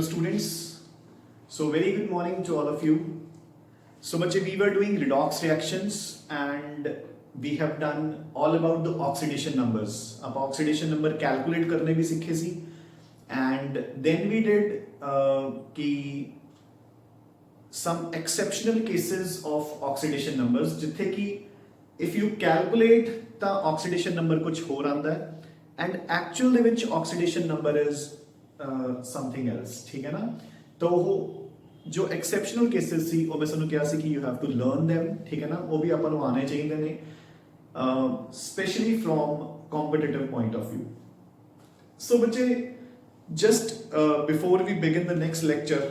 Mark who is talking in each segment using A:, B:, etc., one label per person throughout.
A: students. So very good morning to all of you. So much we were doing redox reactions and we have done all about the oxidation numbers. अब oxidation number calculate करने भी सीखे सी and then we did कि some exceptional cases of oxidation numbers जिथे कि if you calculate the oxidation number कुछ हो रहा है and actual ਦੇ ਵਿੱਚ oxidation number is something else, ठीक है ना? तो जो exceptional cases ਸੀ ਉਹ ਮੈਂ ਤੁਹਾਨੂੰ ਕਿਹਾ ਸੀ ਕਿ you have to learn them, ठीक है ना? ਉਹ ਵੀ ਆਪਾਂ ਨੂੰ ਆਣੇ ਚਾਹੀਦੇ ਨੇ especially from competitive point of view. So ਬੱਚੇ just before we begin the next lecture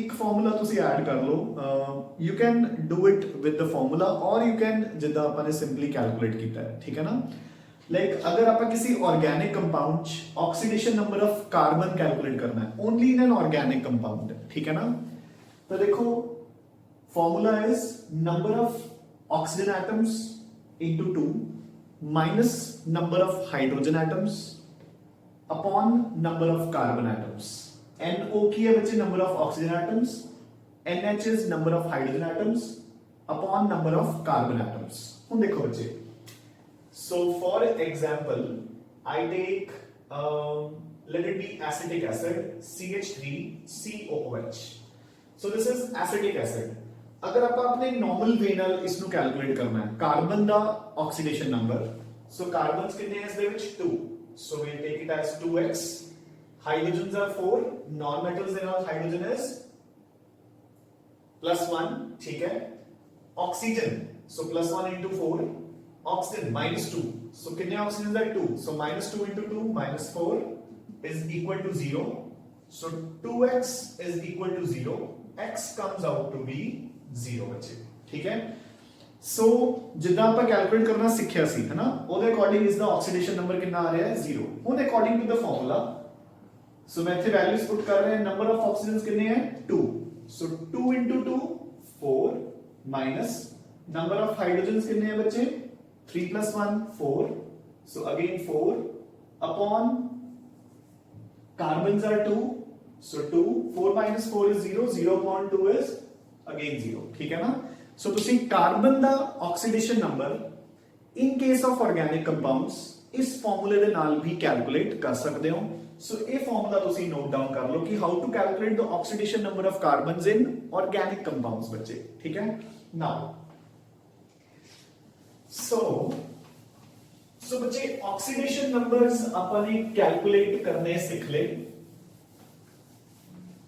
A: ਇੱਕ formula ਤੁਸੀਂ add ਕਰ ਲਓ. You can do it with the formula or you can ਜਿੱਦਾਂ ਆਪਾਂ ਨੇ simply calculate ਕੀਤਾ ਹੈ, ठीक है ना? Like अगर आप किसी organic compound oxidation number of carbon calculate करना है only in an organic compound, ठीक है ना? तो देखो formula is number of oxygen atoms into 2 minus number of hydrogen atoms upon number of carbon atoms. NO की है बच्चे number of oxygen atoms, NH is number of hydrogen atoms upon number of carbon atoms. हुन देखो बच्चे, so for example I take let it be acetic acid CH3COOH. so this is acetic acid. अगर आप अपने normal way ਨਾਲ ਇਸ ਨੂੰ calculate ਕਰਨਾ ਹੈ ਕਾਰਬਨ ਦਾ ਆਕਸੀਡੇਸ਼ਨ ਨੰਬਰ, so ਕਾਰਬਨਸ ਕਿੰਨੇ ਹੈ ਇਸ ਦੇ ਵਿੱਚ 2, so we'll take it as 2x. hydrogens are 4, non metals ਦੇ ਨਾਲ hydrogen is +1, ठीक है? oxygen, so +1 into 4, oxygen minus 2, so कितने oxygens are 2, so minus 2 into 2 minus 4 is equal to 0, so 2x is equal to 0, x comes out to be 0 बच्चे, ठीक है? so जितना ਆਪਾਂ कैलकुलेट करना सीखिया सी है ना, ਉਹਦੇ अकॉर्डिंग ਇਸ ਦਾ ऑक्सीडेशन नंबर कितना आ रहा है 0. ਹੁਣ according to the formula, so मैं इथे वैल्यूज पुट कर रहे हैं. नंबर ऑफ ऑक्सीजन कितने हैं 2, so 2 into 2 4 minus number of hydrogen कितने हैं बच्चे 3 plus 1 4, so again 4 upon carbons are 2, so 2 4 minus 4 is 0, 0 upon 2 is again 0, ठीक है ना? so ਤੁਸੀਂ carbon the oxidation number in case of organic compounds ਇਸ ਫਾਰਮੂਲੇ ਦੇ ਨਾਲ ਵੀ ਕੈਲਕੂਲੇਟ ਕਰ ਸਕਦੇ ਹੋ. so ਇਹ ਫਾਰਮੂਲਾ ਤੁਸੀਂ ਨੋਟ ਡਾਊਨ ਕਰ ਲਓ ਕਿ how to calculate the oxidation number of carbons in organic compounds ਬੱਚੇ, ਠੀਕ ਹੈ? ਨਾਓ so बच्चे ऑक्सीडेशन नंबर्स ਆਪਾਂ ਨੇ ਕੈਲਕੂਲੇਟ ਕਰਨੇ ਸਿੱਖ ਲਏ.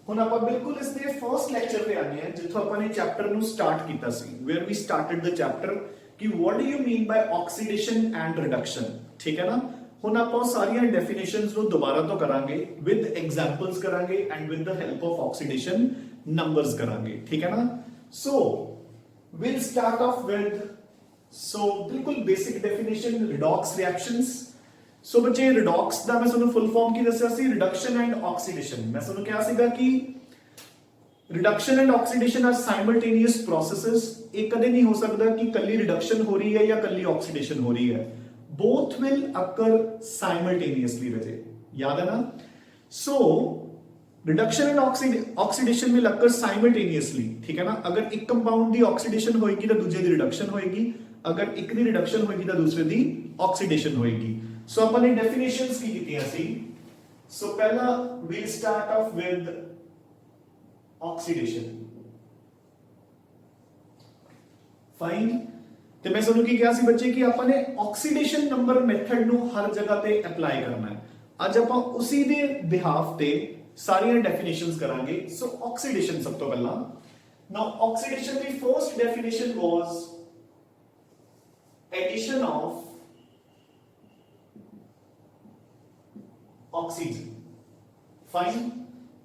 A: ਹੁਣ ਆਪਾਂ ਬਿਲਕੁਲ ਇਸ ਦੇ ਫਰਸਟ ਲੈਕਚਰ ਤੇ ਆਨੇ ਆ ਜਿੱਥੋਂ ਆਪਾਂ ਨੇ ਚੈਪਟਰ ਨੂੰ ਸਟਾਰਟ ਕੀਤਾ ਸੀ, where we started the chapter ਕਿ what do you mean by oxidation and reduction, ਠੀਕ ਹੈ ਨਾ? ਹੁਣ ਆਪਾਂ ਸਾਰੀਆਂ ਡੈਫੀਨੇਸ਼ਨਸ ਨੂੰ ਦੁਬਾਰਾ ਤੋਂ ਕਰਾਂਗੇ ਵਿਦ ਐਗਜ਼ਾਮਪਲਸ ਕਰਾਂਗੇ and with the help of oxidation numbers ਕਰਾਂਗੇ, ਠੀਕ ਹੈ ਨਾ? ਸੋ we'll start off with बिल्कुल बेसिक डेफिनेशन रिडॉक्स रिएक्शंस. सो बच्चे रिडॉक्स ਦਾ ਮੈਂ ਤੁਹਾਨੂੰ ਫੁੱਲ ਫਾਰਮ ਕੀ ਦੱਸਿਆ ਸੀ, ਰਿਡਕਸ਼ਨ ਐਂਡ ਆਕਸੀਡੇਸ਼ਨ. ਮੈਂ ਤੁਹਾਨੂੰ ਕਿਹਾ ਸੀਗਾ ਕਿ reduction and oxidation are simultaneous processes. ਇਹ ਕਦੇ ਨਹੀਂ ਹੋ ਸਕਦਾ ਕਿ ਕੱਲੀ ਰਿਡਕਸ਼ਨ ਹੋ ਰਹੀ ਹੈ ਜਾਂ ਕੱਲੀ ਆਕਸੀਡੇਸ਼ਨ ਹੋ ਰਹੀ ਹੈ. both will occur simultaneously बच्चे, याद है ना? so reduction and oxidation will occur simultaneously, ठीक है ना? अगर एक कंपाउंड दी ऑक्सीडेशन होएगी तो दूसरे दी रिडक्शन होएगी, अगर एक दी रिडक्शन होएगी तो दूसरे दी ऑक्सीडेशन होएगी. सो अपन ने डेफिनेशंस की कीतियां सी. सो पहला we'll start off with oxidation. Fine. ਤੇ ਮੈਂ ਤੁਹਾਨੂੰ ਕੀ ਕਿਹਾ ਸੀ ਬੱਚੇ ਕਿ ਆਪਾਂ ਨੇ ਆਕਸੀਡੇਸ਼ਨ ਨੰਬਰ ਮੈਥਡ ਨੂੰ ਹਰ ਜਗ੍ਹਾ ਤੇ ਅਪਲਾਈ ਕਰਨਾ ਹੈ. ਅੱਜ ਆਪਾਂ ਉਸੇ ਦੇ ਬਿਹਾਫ ਤੇ ਸਾਰੀਆਂ ਡੈਫੀਨੇਸ਼ਨਸ ਕਰਾਂਗੇ. ਸੋ ਆਕਸੀਡੇਸ਼ਨ ਸਭ ਤੋਂ ਪਹਿਲਾਂ. ਨਾउ ਆਕਸੀਡੇਸ਼ਨ ਦੀ first definition was addition of oxygen. Fine.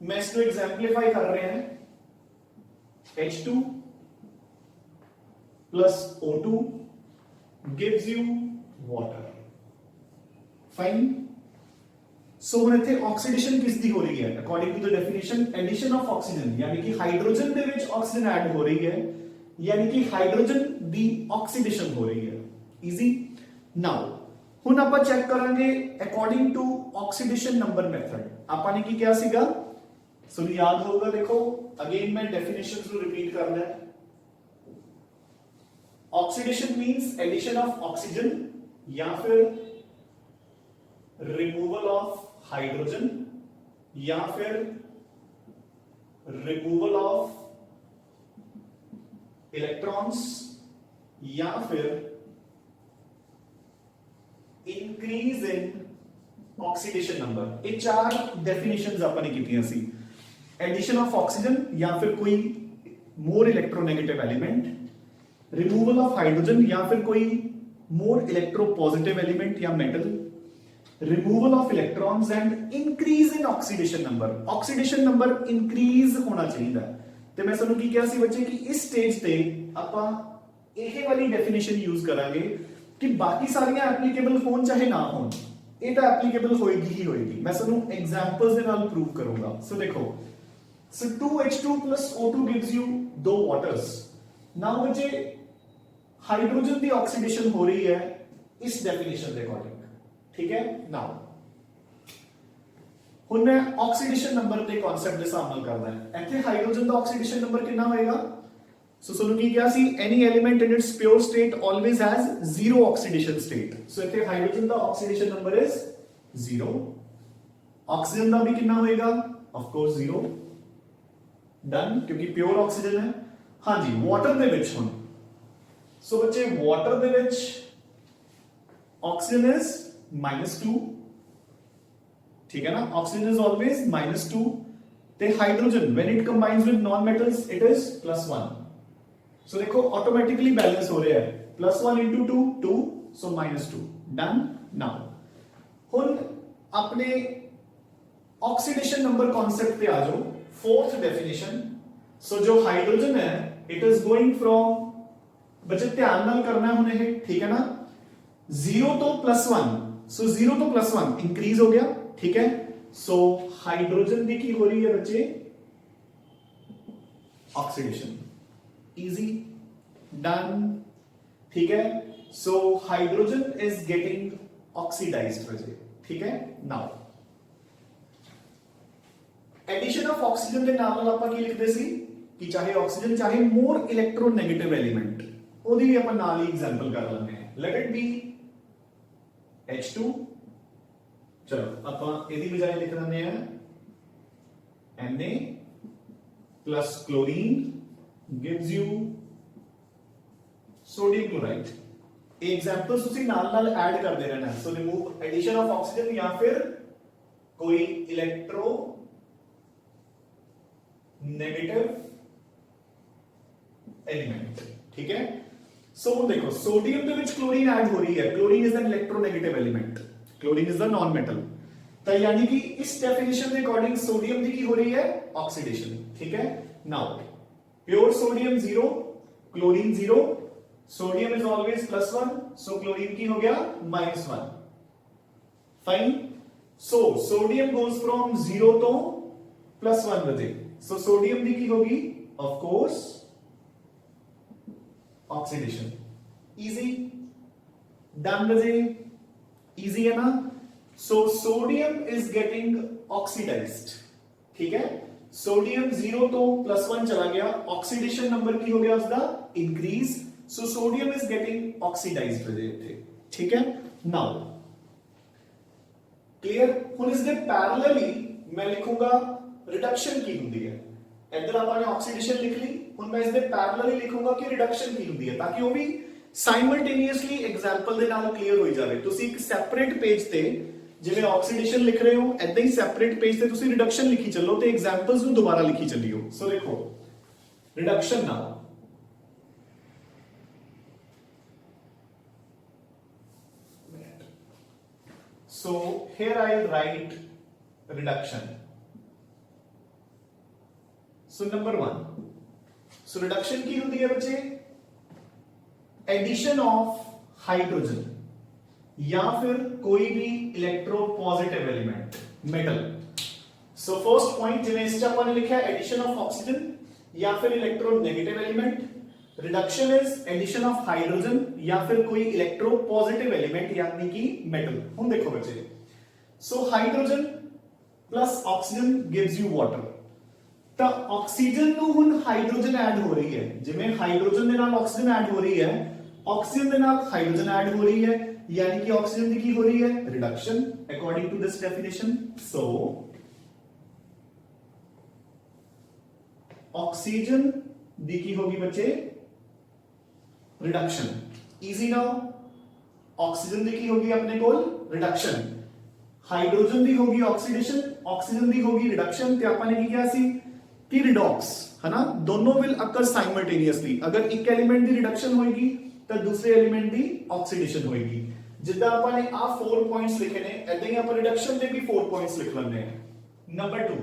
A: मैं इसको एग्जाम्पलीफाई कर रहे हैं. H2 plus O2 gives you water. Fine. So ਹੁਣ ਇੱਥੇ ਆਕਸੀਡੇਸ਼ਨ ਕਿਸ ਦੀ ਹੋ ਰਹੀ ਹੈ according to the definition addition of oxygen, ਯਾਨੀ ਕਿ ਹਾਈਡਰੋਜਨ ਦੇ ਵਿੱਚ ਆਕਸੀਜਨ ਐਡ ਹੋ ਰਹੀ ਹੈ, ਯਾਨੀ ਕਿ ਹਾਈਡਰੋਜਨ ਦੀ ਆਕਸੀਡੇਸ਼ਨ ਹੋ ਰਹੀ ਹੈ. ਈਜ਼ੀ. ਨਾਓ ਹੁਣ ਆਪਾਂ ਚੈੱਕ ਕਰਾਂਗੇ according to oxidation number method. ਆਪਾਂ ਨੇ ਕੀ ਕਿਹਾ ਸੀਗਾ सो याद होगा, देखो अगेन मैं डेफिनेशंस को रिपीट करना है। Oxidation means addition of oxygen या फिर रिमूवल ऑफ हाइड्रोजन या फिर रिमूवल ऑफ इलेक्ट्रॉन्स या फिर इंक्रीज इन ऑक्सीडेशन नंबर। ये चार डेफिनेशंस अपन ने कीतियां सी। एडिशन ऑफ ऑक्सीजन या फिर कोई more electronegative element, removal of hydrogen या फिर कोई मोर इलेक्ट्रोपॉजिटिव एलिमेंट या metal, removal of electrons and increase in oxidation number. Oxidation number increase होना चाहिए। ਤੇ मैं ਤੁਹਾਨੂੰ ਕੀ ਕਿਹਾ ਸੀ ਬੱਚੇ ਕਿ ਇਸ ਸਟੇਜ ਤੇ ਆਪਾਂ ਇਹ ਵਾਲੀ ਡੈਫੀਨੇਸ਼ਨ ਯੂਜ਼ ਕਰਾਂਗੇ ਕਿ ਬਾਕੀ ਸਾਰੀਆਂ ਐਪਲੀਕੇਬਲ ਹੋਣ ਚਾਹੇ ਨਾ ਹੋਣ, ਇਹ ਤਾਂ ਐਪਲੀਕੇਬਲ ਹੋਏਗੀ ਹੀ ਹੋਏਗੀ। ਮੈਂ ਤੁਹਾਨੂੰ ਐਗਜ਼ਾਮਪਲਸ ਦੇ ਨਾਲ ਪ੍ਰੂਵ ਕਰੂੰਗਾ। ਸੋ ਦੇਖੋ, so 2H2 plus O2 gives you दो waters। now बच्चे हाइड्रोजन की ऑक्सीडेशन हो रही है इस डेफिनेशन के अकॉर्डिंग, ठीक है। नाउ ਹੁਣ मैं ऑक्सीडेशन नंबर के कॉन्सेप्ट ਦੇ ਹਿਸਾਬ ਨਾਲ ਕਰਨਾ ਹੈ। ਇੱਥੇ ਹਾਈਡਰੋਜਨ ਦਾ ऑक्सीडेशन नंबर ਕਿੰਨਾ ਹੋਏਗਾ? ਸੋ ਸਾਨੂੰ ਕੀ ਕਿਹਾ ਸੀ, any element in its pure state always has zero oxidation state. So ਇੱਥੇ ਹਾਈਡਰੋਜਨ ਦਾ ऑक्सीडेशन नंबर ਇਜ਼ 0। ऑक्सीजन ਦਾ ਵੀ ਕਿੰਨਾ ਹੋਏਗਾ? Of course 0। ਡਨ, ਕਿਉਂਕਿ ਪਿਓਰ ऑक्सीजन ਹੈ। ਹਾਂਜੀ, ਵਾਟਰ ਦੇ ਵਿੱਚ ਹੁਣ, ਸੋ ਬੱਚੇ ਵਾਟਰ ਦੇ ਵਿੱਚ ऑक्सीजन इज -2, ठीक है ना। Oxygen is always -2। ते hydrogen when it combines with non metals it is +1। सो देखो ऑटोमेटिकली बैलेंस हो रहा है, +1 × 2 2, सो -2। डन। नाउ हुन अपने ऑक्सीडेशन नंबर कॉन्सेप्ट पे आ जाओ। Fourth definition. सो जो हाइड्रोजन है इट इज गोइंग फ्रॉम, बच्चे ध्यान नाल करना है हुन ये, ठीक है ना, 0 तो +1। सो 0 तो +1 इंक्रीज हो गया, ठीक है। सो हाइड्रोजन की हो रही है बच्चे ऑक्सीडेशन, इजी। डन, ठीक है। So hydrogen is getting oxidized बच्चे, ठीक है। नाउ एडिशन ऑफ ऑक्सीजन के नाम आप लिखते सी कि चाहे ऑक्सीजन चाहे मोर इलेक्ट्रोनेगेटिव एलिमेंट, ओदी भी अपन नाल ही एग्जांपल कर लेंगे। Let it be H2। चलो आप ਇਹਦੀ ਬਜਾਏ ਲਿਖ ਦਿੰਦੇ ਆ Na plus chlorine gives you sodium chloride। ਇਹ ਐਗਜ਼ਾਮਪਲਸ ਤੁਸੀਂ ਨਾਲ ਐਡ ਕਰਦੇ ਰਹਿਣਾ। ਸੋ ਰਿਮੂਵ ਐਡੀਸ਼ਨ ਆਫ ਆਕਸੀਜਨ ਜਾਂ ਫਿਰ ਕੋਈ ਇਲੈਕਟ੍ਰੋ नेगेटिव एलिमेंट, ठीक है। सो देखो सोडियम के विच क्लोरीन ऐड हो रही है। Chlorine is an electronegative element, chlorine is the non metal. तो यानी कि इस डेफिनेशन के अकॉर्डिंग सोडियम की हो रही है ऑक्सीडेशन, ठीक है। Now pure sodium 0, chlorine 0, sodium is always +1, so chlorine की हो गया -1। Fine. So sodium goes from 0 to +1 बजे। सो सोडियम की होगी of course oxidation, easy. Done बजे, इजी है ना। So sodium is getting oxidized, ठीक है। सोडियम 0 तो +1 चला गया, ऑक्सीडेशन नंबर की हो गया उसका increase. So sodium is getting oxidized बजे, ठीक है। Now clear. हुन इसके पैरेलली मैं लिखूंगा रिडक्शन की होती है। इधर आपने ऑक्सीडेशन लिख ली, हुन मैं इसके पैरेलली लिखूंगा कि रिडक्शन की होती है, ताकि वो भी साइमल्टेनियसली एग्जांपल दे नाल क्लियर हो जाए। तुसी एक सेपरेट पेज ते जिवें ऑक्सीडेशन लिख रहे हो, ऐसे ही सेपरेट पेज ते तुसी रिडक्शन लिखी चलो ते एग्जांपल्स नु दोबारा लिखी चलियो। सो देखो reduction now, so here I'll write reduction. So number 1, so reduction की होती है बच्चे एडिशन ऑफ हाइड्रोजन या फिर कोई भी electropositive element metal. So first point जिन्हें इस अपन ने लिखा है एडिशन ऑफ ऑक्सीजन या फिर electronegative element. Reduction is addition of hydrogen या फिर कोई इलेक्ट्रोपॉजिटिव एलिमेंट यानी कि मेटल। हम देखो बच्चे, so hydrogen plus oxygen gives you water. ਤਾਂ ਆਕਸੀਜਨ ਨੂੰ ਹੁਣ ਹਾਈਡਰੋਜਨ ਐਡ ਹੋ ਰਹੀ ਹੈ, ਜਿਵੇਂ ਹਾਈਡਰੋਜਨ ਦੇ ਨਾਲ ਆਕਸੀਜਨ ਐਡ ਹੋ ਰਹੀ ਹੈ, ਆਕਸੀਜਨ ਦੇ ਨਾਲ ਹਾਈਡਰੋਜਨ ਐਡ ਹੋ ਰਹੀ ਹੈ, यानी कि ऑक्सीजन की हो रही है reduction according to this definition. So oxygen दी की होगी बच्चे रिडक्शन। इजी नाउ ऑक्सीजन दी की होगी अपने को रिडक्शन, हाइड्रोजन दी होगी ऑक्सीडेशन, ऑक्सीजन दी होगी रिडक्शन। ते आपने की किया सी कि रिडॉक्स है ना, दोनों विल अकर साइमल्टेनियसली। अगर एक एलिमेंट दी रिडक्शन होगी तो दूसरे एलिमेंट दी ऑक्सीडेशन होगी। जिद्दां आपां ने आ 4 पॉइंट्स लिखे ने, ऐदां ही आपां रिडक्शन दे भी 4 पॉइंट्स लिख लैंदे हैं। नंबर 2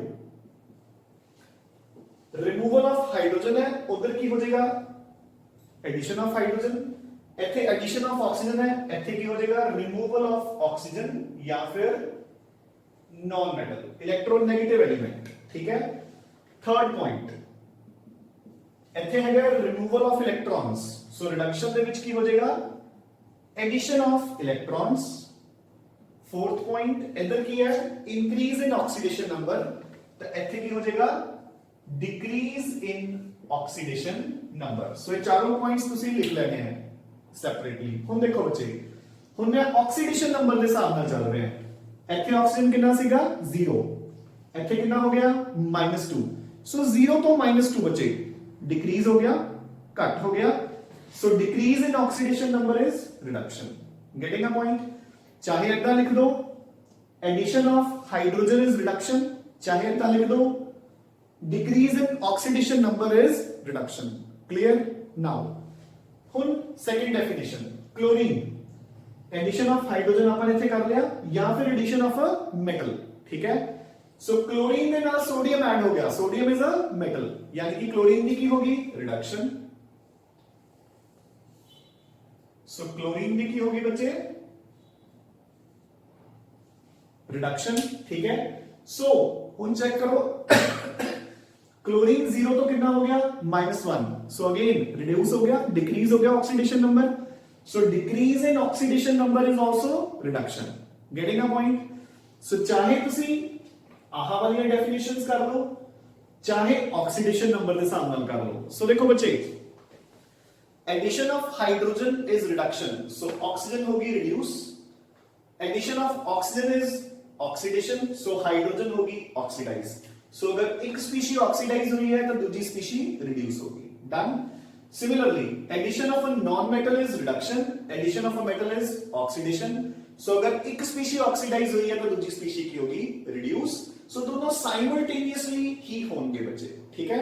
A: रिमूवल ऑफ हाइड्रोजन है, उधर की हो जाएगा एडिशन ऑफ हाइड्रोजन, इथे एडिशन ऑफ ऑक्सीजन है, इथे की हो जाएगा रिमूवल ऑफ ऑक्सीजन या फिर नॉन मेटल इलेक्ट्रोनेगेटिव एलिमेंट। ठीक है। थर्ड पॉइंट इथे है removal of electrons, so reduction they which की हो जाएगा addition of electrons. Fourth point इधर की है इंक्रीज इन ऑक्सीडेशन नंबर, तो इथे की हो जाएगा डिक्रीज इन ऑक्सीडेशन नंबर। सो ये चारों पॉइंट्स तुसी लिख लेने हैं सेपरेटली। हुन देखो बच्चे, हुन मैं ऑक्सीडेशन नंबर के हिसाब नाल चल रहे हैं। इथे ऑक्सीजन कितना सीगा 0, इथे कितना हो गया -2। सो 0 तो -2 बच्चे डिक्रीज हो गया, कट हो गया। So decrease in oxidation number is reduction. Getting a point? चाहे इतना लिख दो addition of hydrogen is reduction, चाहे इतना लिख दो decrease in oxidation number is reduction. Clear? Now, हुन second definition chlorine, addition of hydrogen अपन इथे कर लिया या फिर addition of a metal। ठीक है। So chlorine के नाल सोडियम ऐड हो गया, सोडियम is a metal, यानी कि क्लोरीन की होगी reduction। सो क्लोरीन भी की होगी बच्चे रिडक्शन। ठीक है। सो हुन चेक करो क्लोरीन 0 तो कितना हो गया -1, सो अगेन रिड्यूस हो गया, डिक्रीज हो गया oxidation number. So decrease in oxidation number is also reduction. Getting a point? So चाहे तुसी आहा वाली डेफिनेशंस कर लो, चाहे ऑक्सीडेशन नंबर के हिसाब नाल कर लो। सो देखो बच्चे, addition of hydrogen is reduction, so oxygen होगी reduce, addition of oxygen is oxidation, so hydrogen होगी ऑक्सीडाइज। सो अगर एक स्पीशी ऑक्सीडाइज हुई है तो दूसरी स्पीशी रिड्यूस होगी। Done. Similarly addition of a non metal is reduction, addition of a metal is oxidation. So अगर एक स्पीशी ऑक्सीडाइज हुई है तो दूसरी स्पीशी की होगी रिड्यूस। सो दोनों साइमल्टेनियसली ही होंगे बच्चे। ठीक है।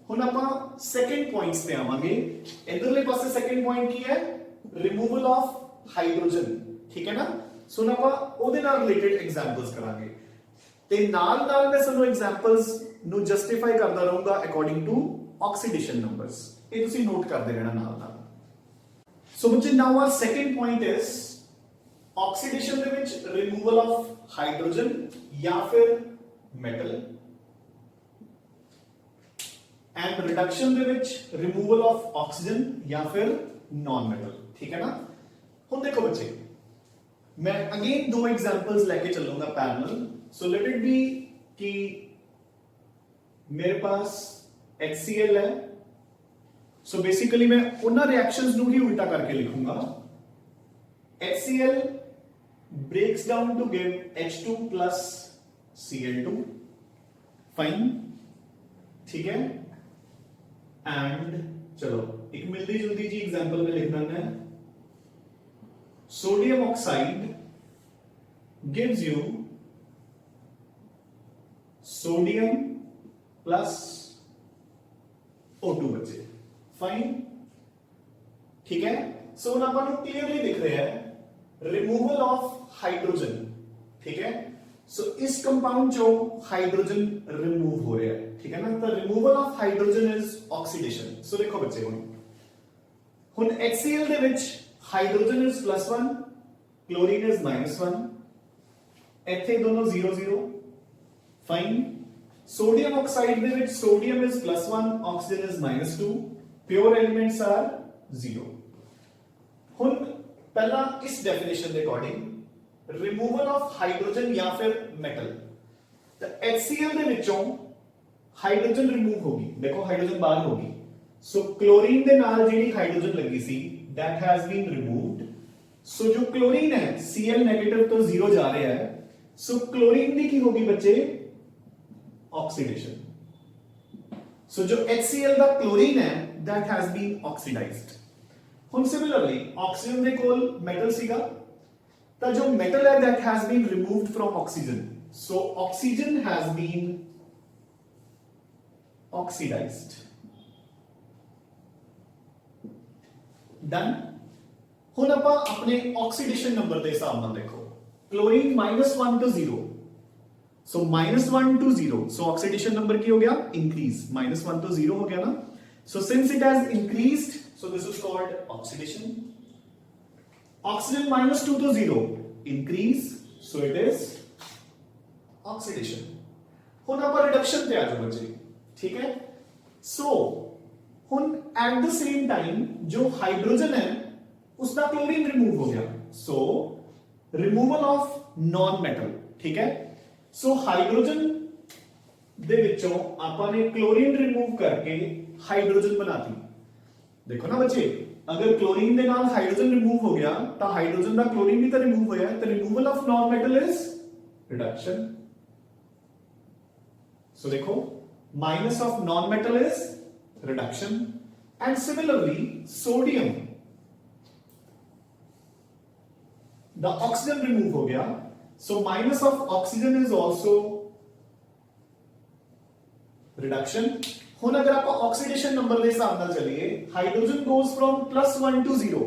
A: हुन आपां सेकंड पॉइंट्स पे आवांगे। इधरले पासे सेकंड पॉइंट की है रिमूवल ऑफ हाइड्रोजन। ठीक है ना। सो ना आपां ओदे नाल रिलेटेड एग्जांपल्स करांगे ते नाल मैं सानू एग्जांपल्स नु जस्टिफाई करदा रहूंगा अकॉर्डिंग टू ऑक्सीडेशन नंबर्स। ये तुसी नोट करदे रहना नाल। सो बच्चे now our second point is oxidation दे विच रिमूवल ऑफ हाइड्रोजन या फिर मेटल एंड रिडक्शन दे विच रिमूवल ऑफ ऑक्सीजन या फिर नॉन मेटल। ठीक है ना। हुन देखो बच्चे, मैं अगेन दो एग्जांपल्स लेके चलूंगा parallel. So let it be कि मेरे पास HCl है। सो बेसिकली मैं उन रिएक्शंस नु ही उल्टा करके लिखूंगा। HCl breaks down to give H2 plus Cl2। Fine. ठीक है। एंड चलो एक मिलती जुलती जी एग्जांपल में लिखना है। Sodium oxide gives you sodium plus O2 बचे। फाइन। ठीक है। सो ना अपन क्लियरली दिख रहे हैं रिमूवल ऑफ हाइड्रोजन। ठीक है। सो इस कंपाउंड जो हाइड्रोजन रिमूव हो रहा है। ठीक है ना। तो removal of hydrogen is oxidation. So देखो बच्चे, हुन HCl they which hydrogen is +1, chlorine is -1, इथे दोनों 0 0। Fine. Sodium oxide they which sodium is +1, oxygen is -2, pure elements are 0। हुन पहला इस डेफिनेशन के अकॉर्डिंग रिमूवल ऑफ हाइड्रोजन या फिर मेटल, तो HCl दे विचों हाइड्रोजन रिमूव होगी, देखो हाइड्रोजन बाहर होगी। सो क्लोरीन दे नाल जेडी हाइड्रोजन लगी सी that has been removed. So जो क्लोरीन है Cl नेगेटिव तो 0 जा रहा है, सो क्लोरीन दी की होगी बच्चे ऑक्सीडेशन। सो जो HCl दा क्लोरीन है दैट हैज बीन ऑक्सीडाइज्ड। हुन सिमिलरली ऑक्सीजन दे कोल मेटल सीगा, ता जो मेटल है that has been removed from oxygen. So oxygen has been oxidized. Done. हुन आपां अपने ऑक्सीडेशन नंबर दे हिसाब नाल देखो, chlorine -1 to 0, so -1 to 0, so oxidation number की हो गया इंक्रीज, -1 to 0 हो गया ना। So since it has increased, so this is called oxidation. Oxygen -2 to 0 increase, so it is oxidation. हुन आपां रिडक्शन पे आ जाओ बच्चे, ठीक है। सो हुन एट द सेम टाइम जो हाइड्रोजन है उसका क्लोरीन रिमूव हो गया, सो रिमूवल ऑफ नॉन मेटल, ठीक है। सो हाइड्रोजन दे विचों आपां ने क्लोरीन रिमूव करके हाइड्रोजन बनाती। देखो ना बच्चे, अगर क्लोरीन दे नाल हाइड्रोजन रिमूव हो गया तो हाइड्रोजन दा क्लोरीन भी तो रिमूव होया, तो removal of non metal is reduction. So देखो, minus of non metal is reduction. And similarly sodium the oxygen remove हो गया, so minus of oxygen is also reduction. हुन अगर आप ऑक्सीडेशन नंबर के हिसाब नाल चलिए, hydrogen goes from +1 to 0,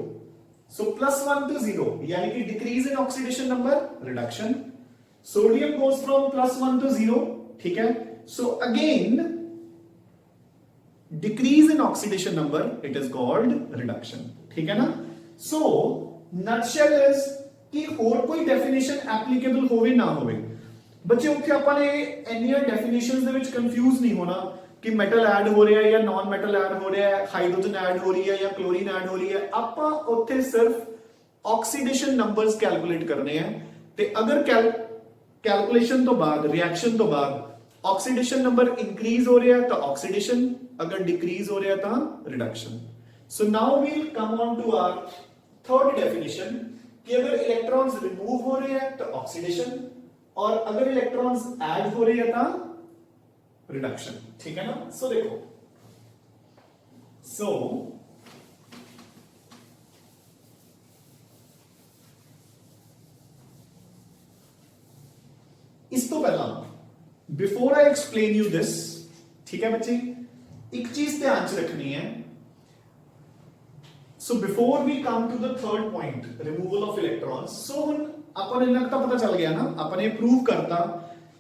A: so +1 to 0 यानी कि decrease in oxidation number, reduction. Sodium goes from +1 to 0, ठीक है। So again decrease in oxidation number, it is called reduction, ठीक है ना। सो नटशेल इज कि होर कोई डेफिनेशन एप्लीकेबल होवे ना होवे बच्चे, उत्थे आपां ने इन्नियां डेफिनेशंस दे विच कंफ्यूज नहीं होना कि मेटल ऐड हो रहा है या नॉन मेटल ऐड हो रहा है, हाइड्रोजन ऐड हो रही है या क्लोरीन ऐड हो रही है। आपां उत्थे सिर्फ ऑक्सीडेशन नंबर्स कैलकुलेट करने हैं, ते अगर कैलकुलेशन तो बाद, रिएक्शन तो बाद ऑक्सीडेशन नंबर इंक्रीज हो रहा है तो ऑक्सीडेशन, अगर डिक्रीज हो रहा है तो reduction. So now we will come on to our third definition कि अगर इलेक्ट्रॉन्स रिमूव हो रहे हैं तो ऑक्सीडेशन, और अगर इलेक्ट्रॉन्स ऐड हो रहे हैं तो रिडक्शन, ठीक है ना। सो देखो, सो इस तो पहला before I explain you this, ठीक है बच्चे, एक चीज ध्यान च रखनी है। So before we come to the third point, removal of electrons, so हुन अपन इन्ना तो पता चल गया ना, अपने प्रूव करता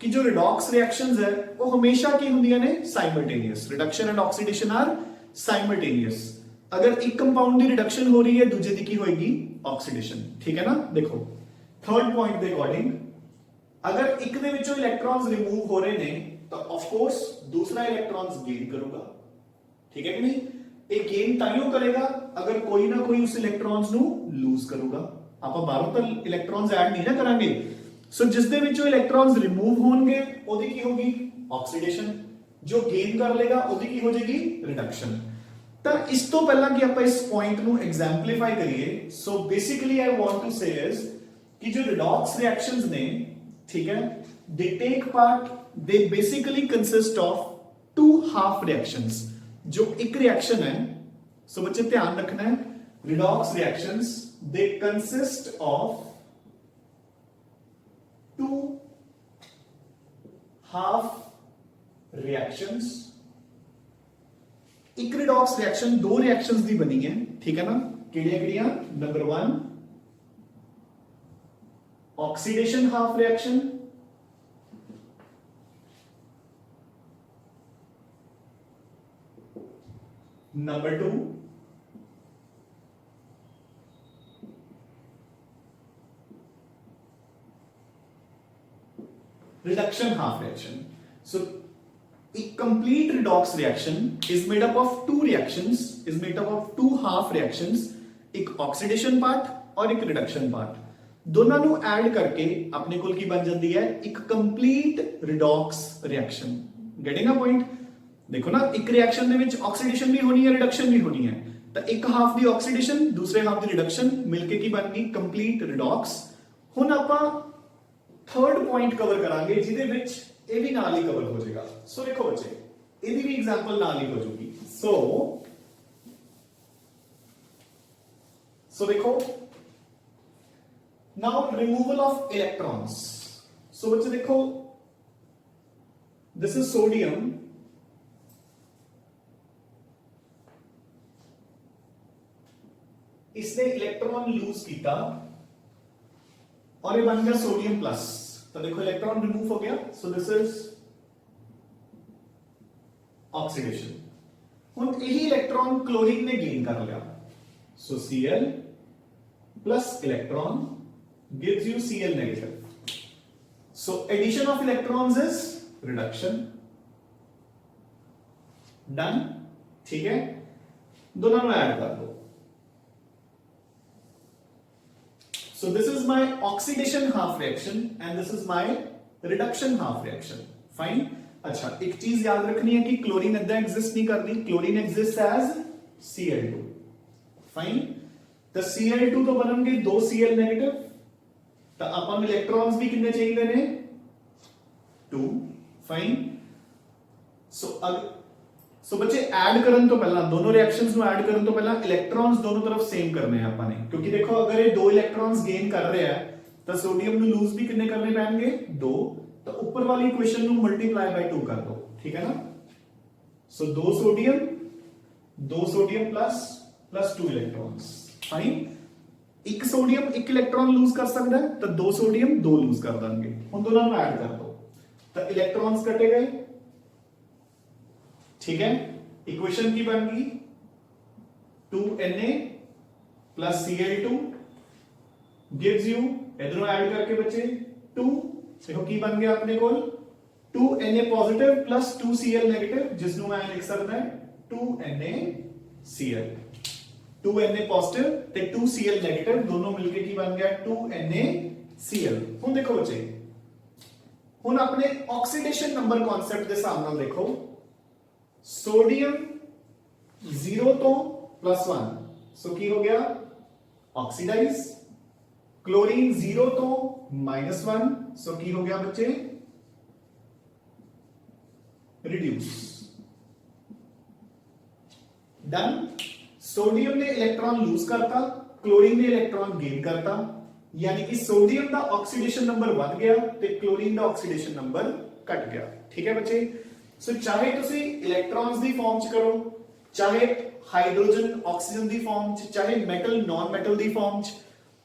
A: कि जो रिडॉक्स रिएक्शंस है वो हमेशा की हुंदियां ने simultaneous. Reduction and oxidation are simultaneous. अगर एक कंपाउंड की रिडक्शन हो रही है दूसरे की होगी ऑक्सीडेशन, ठीक है ना। देखो थर्ड पॉइंट के अकॉर्डिंग अगर एक दे विचों इलेक्ट्रॉन्स रिमूव हो रहे ने तो ऑफ कोर्स दूसरा इलेक्ट्रॉन्स गेन करूंगा, ठीक है कि नहीं। एक गेन ताइयों करेगा अगर कोई ना कोई उस इलेक्ट्रॉन्स नु लूज करूंगा। आप बाहरों तो इलेक्ट्रॉन्स ऐड नहीं ना करांगे। सो जिस दे विचों इलेक्ट्रॉन्स रिमूव होंगे ओदी की होगी ऑक्सीडेशन, जो गेन कर लेगा ओदी की हो जाएगी रिडक्शन। तो इस तो पहला कि आप इस पॉइंट नु एग्जांपलीफाई करिए, so basically I want to say is कि जो रिडॉक्स रिएक्शंस ने, ठीक है, they take part, they basically consist of two half reactions. जो एक रिएक्शन है, सो बच्चे ध्यान रखना है, redox reactions they consist of two half reactions. एक रिडॉक्स रिएक्शन दो रिएक्शंस दी बनी है, ठीक है ना। किहड़ियां-किहड़ियां? Number 1 oxidation half reaction, number 2 reduction half reaction. So a complete redox reaction is made up of two reactions, is made up of two half reactions, एक oxidation part और एक reduction part। दोनों ਨੂੰ ऐड करके अपने कोल की बन जाती है एक complete redox reaction। Getting a point. देखो ना एक रिएक्शन ਦੇ ਵਿੱਚ ਆਕਸੀਡੇਸ਼ਨ ਵੀ ਹੋਣੀ ਹੈ ਰਿਡਕਸ਼ਨ ਵੀ ਹੋਣੀ ਹੈ ਤਾਂ ਇੱਕ ਹਾਫ ਦੀ ਆਕਸੀਡੇਸ਼ਨ ਦੂਸਰੇ ਹਾਫ ਦੀ ਰਿਡਕਸ਼ਨ ਮਿਲ ਕੇ ਕੀ ਬਣ ਗਈ ਕੰਪਲੀਟ ਰਿਡੌਕਸ। ਹੁਣ ਆਪਾਂ ਥਰਡ ਪੁਆਇੰਟ ਕਵਰ ਕਰਾਂਗੇ ਜਿਹਦੇ ਵਿੱਚ ਇਹ ਵੀ ਨਾਲ ਹੀ ਕਵਰ ਹੋ ਜਾਏਗਾ। ਸੋ ਦੇਖੋ ਬੱਚੇ ਇਹਦੀ ਵੀ ਐਗਜ਼ਾਮਪਲ ਨਾਲ ਹੀ ਹੋ ਜਾਊਗੀ। ਸੋ ਦੇਖੋ now removal of electrons। so बच्चे देखो this is sodium, इसने इलेक्ट्रॉन लूज किया और ये बन गया सोडियम प्लस। तो देखो इलेक्ट्रॉन रिमूव हो गया। सो दिस इज ऑक्सीडेशन। हुन यही इलेक्ट्रॉन क्लोरीन ने गेन कर लिया। सो Cl plus electron gives you Cl negative. So addition of electrons is reduction. Done? ठीक है, दोनों में ऐड कर दो। So this is my oxidation half reaction and this is my reduction half reaction. Fine? अच्छा एक चीज याद रखनी है कि क्लोरीन इतना एग्जिस्ट नहीं करती, chlorine exist as Cl2। Fine, तो Cl2 तो बननगे 2 Cl नेगेटिव, तो ਆਪਾਂ ਨੂੰ ਇਲੈਕਟ੍ਰॉन्स ਵੀ ਕਿੰਨੇ ਚਾਹੀਦੇ ਨੇ 2। ਫਾਈਨ। ਸੋ ਬੱਚੇ ਐਡ ਕਰਨ ਤੋਂ ਪਹਿਲਾਂ ਦੋਨੋਂ ਰਿਐਕਸ਼ਨਸ ਨੂੰ ਐਡ ਕਰਨ ਤੋਂ ਪਹਿਲਾਂ ਇਲੈਕਟ੍ਰॉन्स ਦੋਨੋਂ ਤਰਫ ਸੇਮ ਕਰਨੇ ਆ ਆਪਾਂ ਨੇ, ਕਿਉਂਕਿ ਦੇਖੋ ਅਗਰ ਇਹ ਦੋ ਇਲੈਕਟ੍ਰॉन्स ਗੇਨ ਕਰ ਰਿਹਾ ਹੈ ਤਾਂ ਸੋਡੀਅਮ ਨੂੰ ਲੂਜ਼ ਵੀ ਕਿੰਨੇ ਕਰਨੇ ਪੈਣਗੇ 2। ਤਾਂ ਉੱਪਰ ਵਾਲੀ ਇਕੁਏਸ਼ਨ ਨੂੰ ਮਲਟੀਪਲਾਈ ਬਾਈ 2 ਕਰ ਦੋ। ਠੀਕ ਹੈ ਨਾ। ਸੋ 2 ਸੋਡੀਅਮ प्लस 2 इलेक्ट्रॉन्स। फाइन, एक सोडियम एक इलेक्ट्रॉन लूज कर सकता है तो 2 सोडियम 2 लूज कर देंगे। उन दोनों में ऐड कर दो तो इलेक्ट्रॉन्स कटे गए। ठीक है, इक्वेशन की बन गई 2Na plus Cl2 gives you, इधरों ऐड करके बचे 2। देखो की बन गया अपने को 2Na positive plus 2Cl negative, जिसਨੂੰ मैं लिख सकता है 2NaCl। 2Na पॉजिटिव ਤੇ 2Cl नेगेटिव दोनों मिलके की बन गया 2NaCl। ਹੁਣ देखो बच्चे, ਹੁਣ अपने ऑक्सीडेशन नंबर कॉन्सेप्ट के हिसाब नाल देखो, सोडियम 0 तो +1 सो की हो गया ऑक्सीडाइज, क्लोरीन 0 तो -1 सो की हो गया बच्चे रिड्यूस। डन। सोडियम ने इलेक्ट्रॉन लूज करता, क्लोरीन ने इलेक्ट्रॉन गेन करता, यानी कि सोडियम का ऑक्सीडेशन नंबर बढ़ गया ते क्लोरीन का ऑक्सीडेशन नंबर घट गया। ठीक है बच्चे। सो चाहे तुसी इलेक्ट्रॉन्स दी फॉर्म च करो, चाहे हाइड्रोजन ऑक्सीजन दी फॉर्म च, चाहे metal non metal the form च,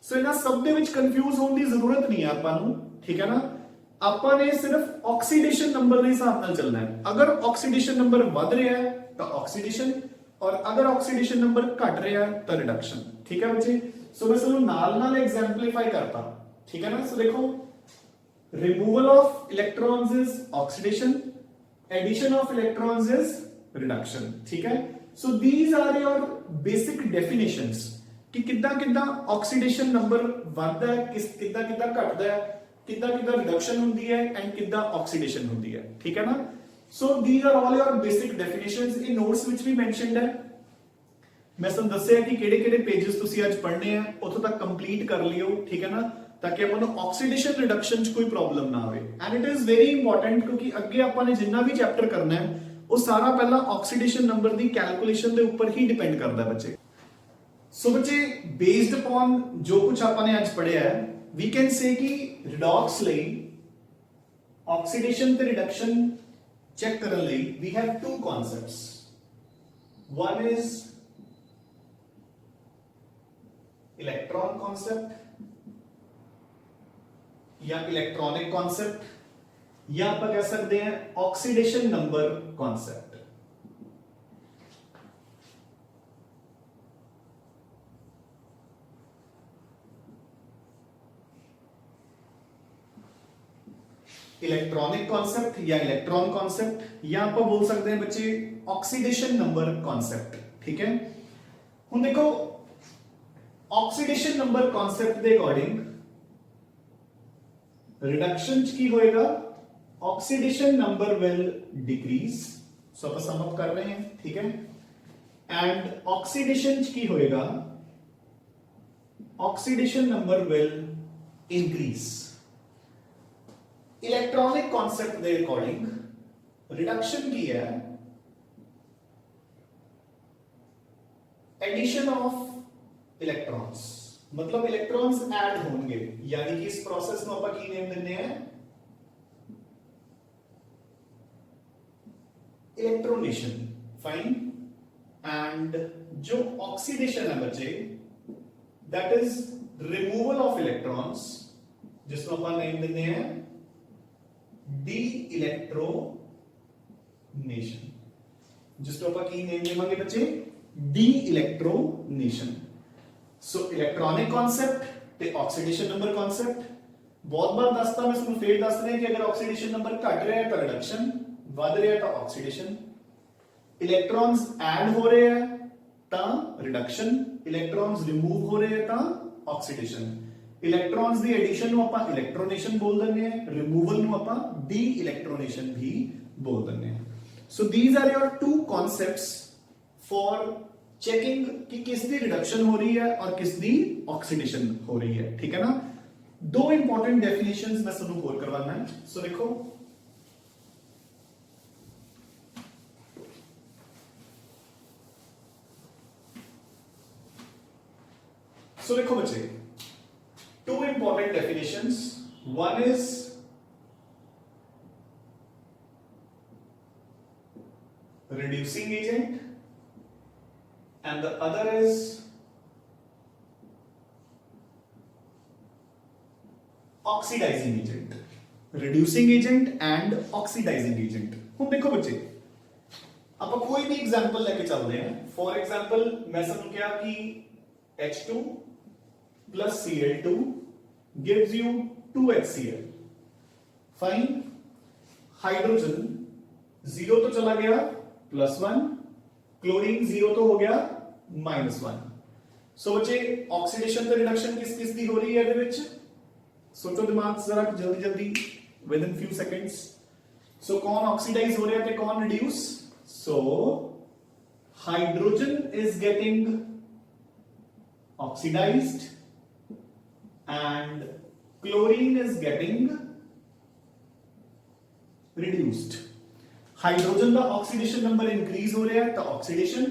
A: सो इन्हां सब दे विच कंफ्यूज होने की जरूरत नहीं है आपां नूं। ठीक है ना। आपां ने सिर्फ ऑक्सीडेशन नंबर के हिसाब नाल चलना है। अगर ऑक्सीडेशन नंबर बढ़ रहा है तो ऑक्सीडेशन, और अगर ऑक्सीडेशन नंबर घट रहा है तो रिडक्शन। ठीक है बच्चे। सो मैं इसको नाल एग्जांपलीफाई करता। ठीक है ना। सो देखो, removal of electrons is oxidation, addition of electrons is reduction. ठीक है। So these are your basic definitions कि किद्दां किद्दां ऑक्सीडेशन नंबर बढ़ता है, किद्दां किद्दां घटदा है, किद्दां किद्दां रिडक्शन हुंदी है एंड किद्दां ऑक्सीडेशन हुंदी है। ठीक है ना। So these are all your basic definitions in notes which we mentioned है। मैं तुहानू दस्सिया कि किहड़े-किहड़े पेजेस तुसीं अज पढ़ने हैं, उत्थों तक कंप्लीट कर लियो। ठीक है ना, ताकि आपां नूं ऑक्सीडेशन रिडक्शन च कोई प्रॉब्लम ना आवे। And it is very important क्योंकि अगे आपां ने जिन्ना भी चैप्टर करना है वो सारा पहला ऑक्सीडेशन नंबर दी कैलकुलेशन दे ऊपर ही डिपेंड करता है बच्चे। सो बच्चे, बेस्ड अपॉन जो कुछ आपां ने अज पढ़िया है, वी कैन से कि रिडॉक्स लई ऑक्सीडेशन ते रिडक्शन चेक करने लई we have two concepts. One is electron concept या इलेक्ट्रॉनिक कॉन्सेप्ट, या आप कह सकते हैं oxidation number concept. Electronic concept या इलेक्ट्रॉन कॉन्सेप्ट, या आप बोल सकते हैं बच्चे ऑक्सीडेशन नंबर कॉन्सेप्ट। ठीक है। हुण देखो, ऑक्सीडेशन नंबर कॉन्सेप्ट के अकॉर्डिंग रिडक्शन की होएगा ऑक्सीडेशन नंबर विल डिक्रीज। सो आप सम अप कर रहे हैं, ठीक है। एंड ऑक्सीडेशन की होएगा, oxidation number will increase. Electronic concept के अकॉर्डिंग रिडक्शन की है एडिशन ऑफ इलेक्ट्रॉन्स, मतलब इलेक्ट्रॉन्स ऐड होंगे, यानी कि इस प्रोसेस को आप की नेम देने हैं इलेक्ट्रोनेशन, फाइन। एंड जो ऑक्सीडेशन है बच्चे, that is removal of electrons, जिसको अपन नेम देने हैं डी इलेक्ट्रोनेशन, जिसको अपन की नेम देवांगे बच्चे डी इलेक्ट्रोनेशन। सो इलेक्ट्रॉनिक कॉन्सेप्ट ते ऑक्सीडेशन नंबर कॉन्सेप्ट बहुत बार दसता, मैं ਤੁਹਾਨੂੰ ਫੇਰ ਦੱਸ ਰਿਹਾ कि अगर ऑक्सीडेशन नंबर घट रहा है तो रिडक्शन, वध रहा है तो ऑक्सीडेशन, इलेक्ट्रॉन्स ऐड हो रहे हैं तो रिडक्शन, इलेक्ट्रॉन्स रिमूव हो रहे हैं तो ऑक्सीडेशन। इलेक्ट्रॉन्स ਦੀ ਐਡੀਸ਼ਨ ਨੂੰ ਆਪਾਂ ਇਲੈਕਟ੍ਰੋਨੇਸ਼ਨ ਬੋਲ ਦਿੰਦੇ ਆ, ਰਿਮੂਵਲ ਨੂੰ ਆਪਾਂ ਡੀ ਇਲੈਕਟ੍ਰੋਨੇਸ਼ਨ ਵੀ ਬੋਲ ਦਿੰਦੇ ਆ। ਸੋ these are your two concepts for checking कि किसकी रिडक्शन हो रही है और किसकी ऑक्सीडेशन हो रही है, ठीक है ना। दो इंपॉर्टेंट डेफिनेशंस मैं ਤੁਹਾਨੂੰ ਹੋਰ करवाना है। सो देखो, बच्चे, two important definitions, one is reducing agent and the other is oxidizing agent। reducing agent and oxidizing agent। ਹੁਣ ਦੇਖੋ ਬੱਚੇ, ਆਪਾਂ ਕੋਈ ਵੀ एग्जांपल लेके चलते हैं। फॉर एग्जांपल मैं समझ गया कि H2 plus Cl2 gives you 2HCl, fine. Hydrogen 0 तो चला गया +1, क्लोरीन 0 तो हो गया -1। सो बच्चे ऑक्सीडेशन ਤੇ रिडक्शन किस किस दी हो रही है ਇਹਦੇ ਵਿੱਚ, सोचो दिमाग जरा जल्दी जल्दी within few seconds. So कौन ऑक्सीडाइज हो रहा है, कौन reduce? So hydrogen is getting oxidized and chlorine is getting reduced. Hydrogen का ऑक्सीडेशन नंबर इंक्रीज हो रहा है तो ऑक्सीडेशन,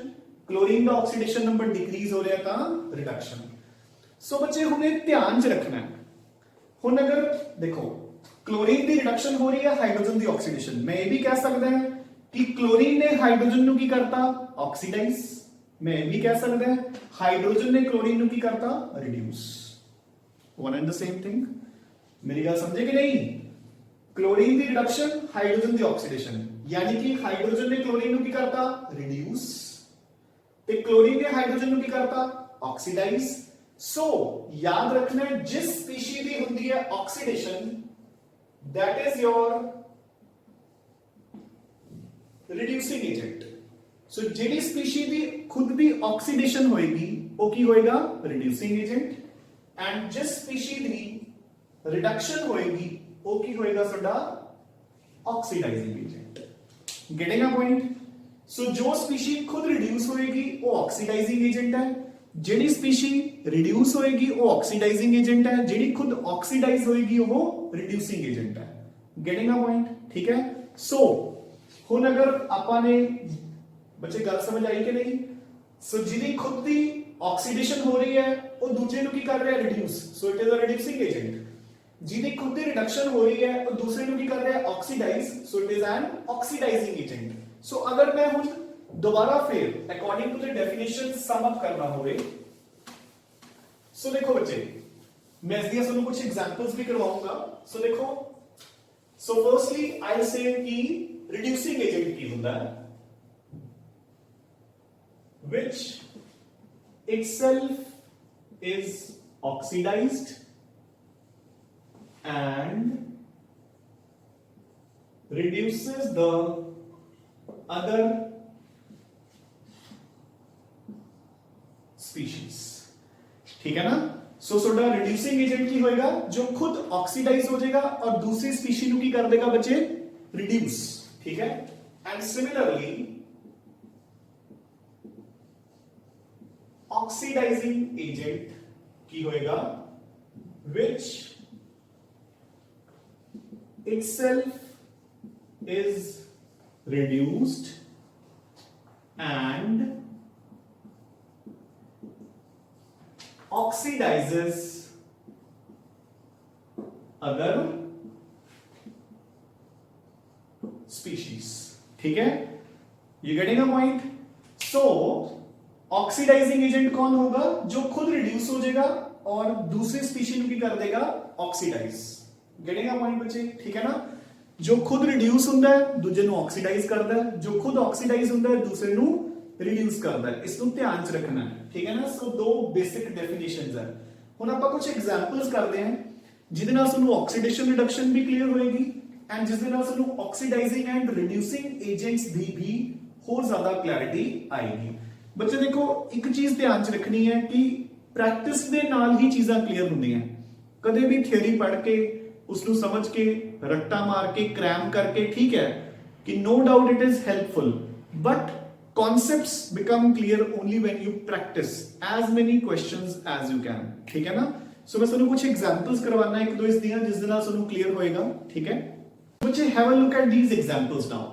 A: क्लोरीन का ऑक्सीडेशन नंबर डिक्रीज हो रहा है तो रिडक्शन। सो बच्चे हमें ध्यान च रखना है, हुन अगर देखो क्लोरीन की रिडक्शन हो रही है, हाइड्रोजन की ऑक्सीडेशन, मैं ये भी कह सकता है कि क्लोरीन ने हाइड्रोजन नु की करता ऑक्सीडाइज, मैं ये भी कह सकता है हाइड्रोजन ने क्लोरीन नु की करता reduce. One and the same thing. मेरी गल समझे कि नहीं? क्लोरीन की रिडक्शन, हाइड्रोजन की ऑक्सीडेशन, यानी कि हाइड्रोजन ने क्लोरीन नु की करता रिड्यूस ते क्लोरीन ने हाइड्रोजन नु की करता ऑक्सीडाइज। सो याद रखना है जिस स्पीशीज की होती है oxidation, that is your reducing agent. So जिहड़ी स्पीशीज की खुद भी ऑक्सीडेशन होएगी वो की होएगा रिड्यूसिंग एजेंट, एंड जिस स्पीशीज की रिडक्शन होएगी वो की होएगा साडा oxidising agent. Getting a point? So जो स्पीशीज खुद रिड्यूस होएगी वो ऑक्सीडाइजिंग एजेंट है, जिहड़ी स्पीशी रिड्यूस होएगी वो ऑक्सीडाइजिंग एजेंट है, जिहड़ी खुद ऑक्सीडाइज होएगी वो रिड्यूसिंग एजेंट है। Getting a point? ठीक है। सो हुन अगर आपां ने बच्चे गल समझ आई कि नहीं? सो जिहदी खुद दी ऑक्सीडेशन हो रही है वो दूसरे नु की कर रहा है reduce, so it is a reducing agent. जिहदी खुद दी रिडक्शन हो रही है वो दूसरे नु की कर रहा है oxidise, so it is an oxidising agent. So अगर मैं हुन दोबारा फिर according to the definition sum up करना होवे, सो देखो बच्चे मैं इसलिए सुनो कुछ एग्जांपल्स भी करवाऊंगा। सो देखो, सो फर्स्टली आई से कि रिड्यूसिंग एजेंट की होता है which itself is oxidized and reduces the other species। ठीक है ना? ਸੋ ਤੁਹਾਡਾ ਰਿਡਿਊਸਿੰਗ ਏਜੰਟ ਕੀ ਹੋਏਗਾ, ਜੋ ਖੁਦ ਆਕਸੀਡਾਈਜ਼ ਹੋ ਜਾਏਗਾ ਔਰ ਦੂਸਰੀ ਸਪੀਸ਼ੀ ਨੂੰ ਕੀ ਕਰ ਦੇਗਾ ਬੱਚੇ, ਰਿਡਿਊਸ। ਠੀਕ ਹੈ, ਐਂਡ ਸਿਮਿਲਰਲੀ oxidizing agent ਕੀ ਹੋਏਗਾ, which itself is reduced and oxidizes other species। ठीक है, you getting a point? So oxidizing agent कौन होगा, जो खुद रिड्यूस हो जाएगा और दूसरी स्पीशी ਨੂੰ ਕੀ ਕਰ ਦੇਗਾ, ऑक्सीडाइज। गेटिंग अ पॉइंट बच्चे? ठीक है ना, जो खुद रिड्यूस ਹੁੰਦਾ ਹੈ ਦੂਜੇ ਨੂੰ ਆਕਸੀਡਾਈਜ਼ ਕਰਦਾ ਹੈ, ਜੋ ਖੁਦ ਆਕਸੀਡਾਈਜ਼ ਹੁੰਦਾ ਹੈ ਦੂਸਰੇ ਨੂੰ ਰਿਡਿਊਸ ਕਰਦਾ ਹੈ। ਇਸ ਨੂੰ ਧਿਆਨ ਚ ਰੱਖਣਾ ਹੈ। ਠੀਕ ਹੈ ਨਾ, ਸੋ ਦੋ ਬੇਸਿਕ ਡੈਫੀਨੇਸ਼ਨਸ ਹੈ। ਹੁਣ ਆਪਾਂ ਕੁਝ ਐਗਜ਼ਾਮਪਲਸ ਕਰਦੇ ਹਾਂ ਜਿਹਦੇ ਨਾਲ ਸਾਨੂੰ ਆਕਸੀਡੇਸ਼ਨ ਰਿਡਕਸ਼ਨ ਵੀ ਕਲੀਅਰ ਹੋਏਗੀ ਐਂਡ ਜਿਸ ਦੇ ਨਾਲ ਸਾਨੂੰ ਆਕਸੀਡਾਈਜ਼ਿੰਗ ਐਂਡ ਰਿਡਿਊਸਿੰਗ ਏਜੰਟਸ ਦੀ ਵੀ ਹੋਰ ਜ਼ਿਆਦਾ ਕਲੈਰਿਟੀ ਆਏਗੀ। ਬੱਚੇ ਦੇਖੋ, ਇੱਕ ਚੀਜ਼ ਧਿਆਨ ਚ ਰੱਖਣੀ ਹੈ ਕਿ ਪ੍ਰੈਕਟਿਸ ਦੇ ਨਾਲ ਹੀ ਚੀਜ਼ਾਂ ਕਲੀਅਰ ਹੁੰਦੀਆਂ। ਕਦੇ ਵੀ ਥਿਉਰੀ ਪੜ੍ਹ ਕੇ ਉਸ ਨੂੰ ਸਮਝ ਕੇ ਰੱਟਾ ਮਾਰ ਕੇ ਕ੍ਰੈਮ ਕਰਕੇ ਠੀਕ ਹੈ ਕਿ no doubt it is helpful, but concepts become clear only when you practice as many questions as you can। ठीक है ना, सो मैं ਤੁਹਾਨੂੰ कुछ एग्जांपल्स करवाना एक दो इस ਦੀਆਂ ਜਿਸ ਦੇ ਨਾਲ ਤੁਹਾਨੂੰ ਕਲੀਅਰ ਹੋਏਗਾ। ਠੀਕ ਹੈ ਬੱਚੇ, have a look at these examples now।